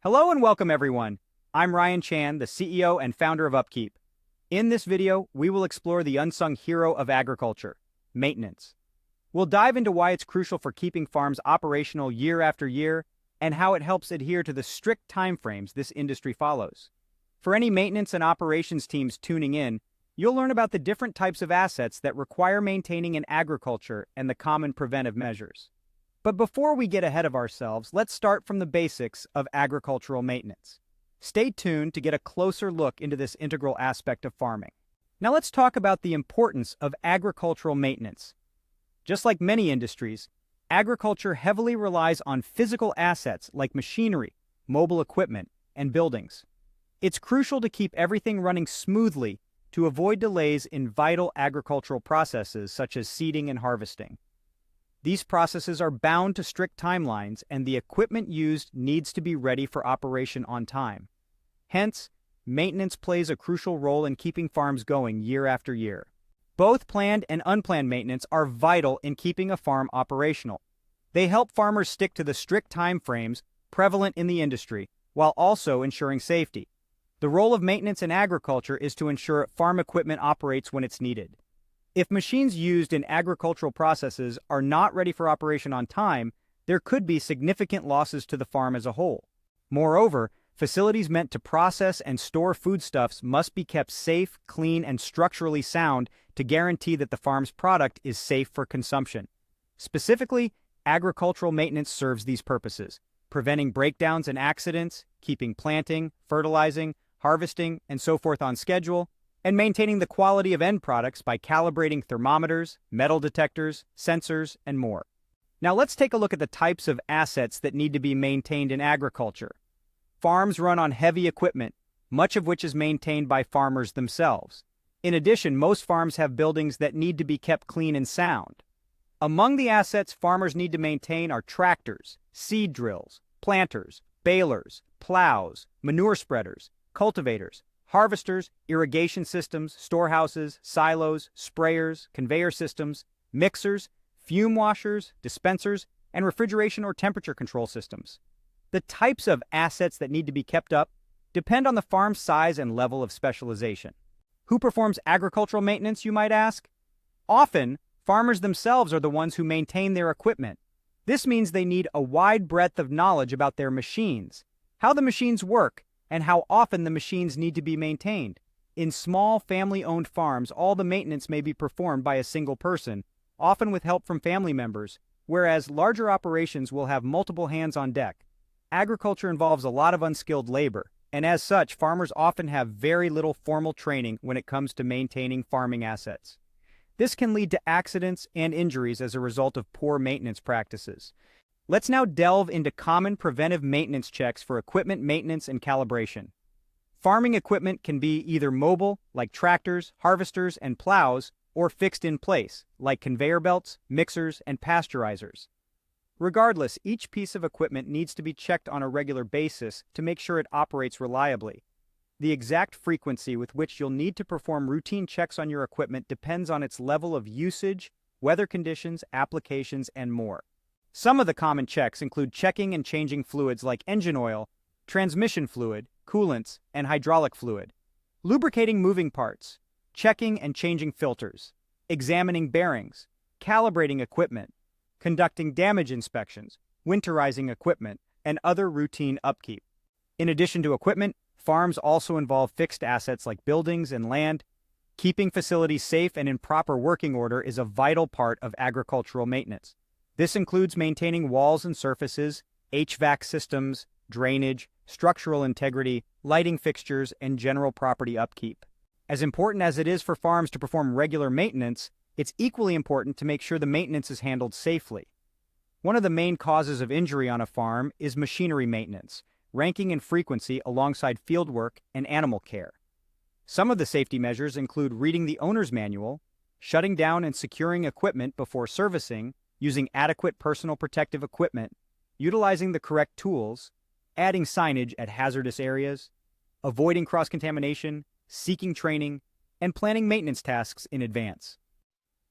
Hello and welcome everyone. I'm Ryan Chan, the CEO and founder of Upkeep. In this video, we will explore the unsung hero of agriculture, maintenance. We'll dive into why it's crucial for keeping farms operational year after year and how it helps adhere to the strict timeframes this industry follows. For any maintenance and operations teams tuning in, you'll learn about the different types of assets that require maintaining in agriculture and the common preventive measures. But before we get ahead of ourselves, let's start from the basics of agricultural maintenance. Stay tuned to get a closer look into this integral aspect of farming. Now let's talk about the importance of agricultural maintenance. Just like many industries, agriculture heavily relies on physical assets like machinery, mobile equipment, and buildings. It's crucial to keep everything running smoothly to avoid delays in vital agricultural processes such as seeding and harvesting. These processes are bound to strict timelines, and the equipment used needs to be ready for operation on time. Hence, maintenance plays a crucial role in keeping farms going year after year. Both planned and unplanned maintenance are vital in keeping a farm operational. They help farmers stick to the strict time frames prevalent in the industry, while also ensuring safety. The role of maintenance in agriculture is to ensure farm equipment operates when it's needed. If machines used in agricultural processes are not ready for operation on time, there could be significant losses to the farm as a whole. Moreover, facilities meant to process and store foodstuffs must be kept safe, clean, and structurally sound to guarantee that the farm's product is safe for consumption. Specifically, agricultural maintenance serves these purposes, preventing breakdowns and accidents, keeping planting, fertilizing, harvesting, and so forth on schedule, and maintaining the quality of end products by calibrating thermometers, metal detectors, sensors, and more. Now let's take a look at the types of assets that need to be maintained in agriculture. Farms run on heavy equipment, much of which is maintained by farmers themselves. In addition, most farms have buildings that need to be kept clean and sound. Among the assets farmers need to maintain are tractors, seed drills, planters, balers, plows, manure spreaders, cultivators, harvesters, irrigation systems, storehouses, silos, sprayers, conveyor systems, mixers, fume washers, dispensers, and refrigeration or temperature control systems. The types of assets that need to be kept up depend on the farm's size and level of specialization. Who performs agricultural maintenance, you might ask? Often, farmers themselves are the ones who maintain their equipment. This means they need a wide breadth of knowledge about their machines, how the machines work, and how often the machines need to be maintained. In small family-owned farms, all the maintenance may be performed by a single person, often with help from family members, whereas larger operations will have multiple hands on deck. Agriculture involves a lot of unskilled labor, and as such, farmers often have very little formal training when it comes to maintaining farming assets. This can lead to accidents and injuries as a result of poor maintenance practices. Let's now delve into common preventive maintenance checks for equipment maintenance and calibration. Farming equipment can be either mobile, like tractors, harvesters, and plows, or fixed in place, like conveyor belts, mixers, and pasteurizers. Regardless, each piece of equipment needs to be checked on a regular basis to make sure it operates reliably. The exact frequency with which you'll need to perform routine checks on your equipment depends on its level of usage, weather conditions, applications, and more. Some of the common checks include checking and changing fluids like engine oil, transmission fluid, coolants, and hydraulic fluid, lubricating moving parts, checking and changing filters, examining bearings, calibrating equipment, conducting damage inspections, winterizing equipment, and other routine upkeep. In addition to equipment, farms also involve fixed assets like buildings and land. Keeping facilities safe and in proper working order is a vital part of agricultural maintenance. This includes maintaining walls and surfaces, HVAC systems, drainage, structural integrity, lighting fixtures, and general property upkeep. As important as it is for farms to perform regular maintenance, it's equally important to make sure the maintenance is handled safely. One of the main causes of injury on a farm is machinery maintenance, ranking in frequency alongside field work and animal care. Some of the safety measures include reading the owner's manual, shutting down and securing equipment before servicing, using adequate personal protective equipment, utilizing the correct tools, adding signage at hazardous areas, avoiding cross-contamination, seeking training, and planning maintenance tasks in advance.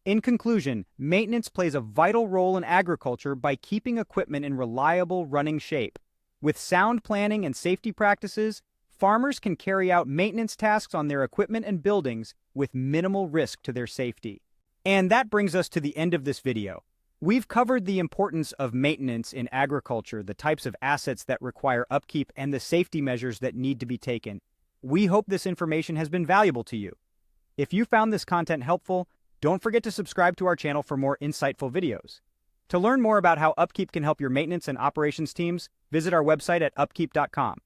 In conclusion, maintenance plays a vital role in agriculture by keeping equipment in reliable running shape. With sound planning and safety practices, farmers can carry out maintenance tasks on their equipment and buildings with minimal risk to their safety. And that brings us to the end of this video. We've covered the importance of maintenance in agriculture, the types of assets that require upkeep, and the safety measures that need to be taken. We hope this information has been valuable to you. If you found this content helpful, don't forget to subscribe to our channel for more insightful videos. To learn more about how Upkeep can help your maintenance and operations teams, visit our website at upkeep.com.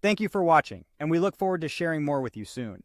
Thank you for watching, and we look forward to sharing more with you soon.